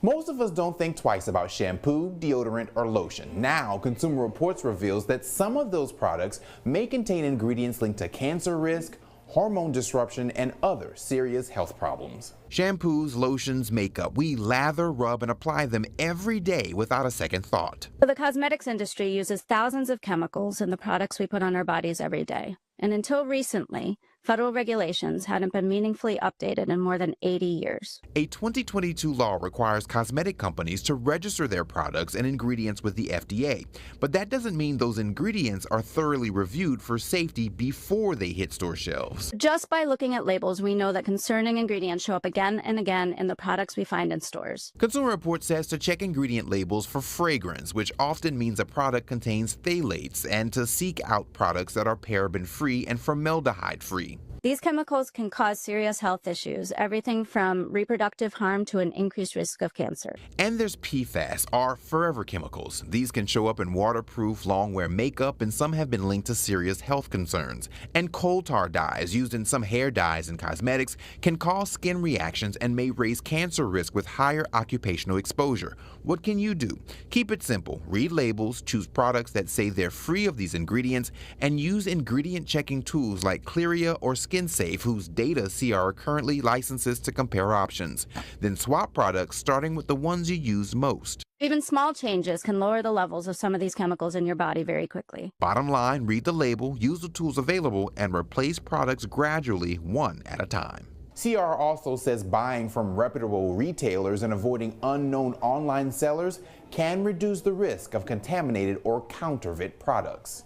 Most of us don't think twice about shampoo, deodorant, or lotion. Now, Consumer Reports reveals that some of those products may contain ingredients linked to cancer risk, hormone disruption, and other serious health problems. Shampoos, lotions, makeup, we lather, rub, and apply them every day without a second thought. The cosmetics industry uses thousands of chemicals in the products we put on our bodies every day. And until recently, federal regulations hadn't been meaningfully updated in more than 80 years. A 2022 law requires cosmetic companies to register their products and ingredients with the FDA. But that doesn't mean those ingredients are thoroughly reviewed for safety before they hit store shelves. Just by looking at labels, we know that concerning ingredients show up again and again in the products we find in stores. Consumer Reports says to check ingredient labels for fragrance, which often means a product contains phthalates, and to seek out products that are paraben-free and formaldehyde-free. These chemicals can cause serious health issues, everything from reproductive harm to an increased risk of cancer. And there's PFAS, or forever chemicals. These can show up in waterproof, long-wear makeup, and some have been linked to serious health concerns. And coal tar dyes, used in some hair dyes and cosmetics, can cause skin reactions and may raise cancer risk with higher occupational exposure. What can you do? Keep it simple. Read labels, choose products that say they're free of these ingredients, and use ingredient checking tools like Clearia or SkinSafe, whose data CR currently licenses to compare options. Then swap products, starting with the ones you use most. Even small changes can lower the levels of some of these chemicals in your body very quickly. Bottom line, read the label, use the tools available, and replace products gradually, one at a time. CR also says buying from reputable retailers and avoiding unknown online sellers can reduce the risk of contaminated or counterfeit products.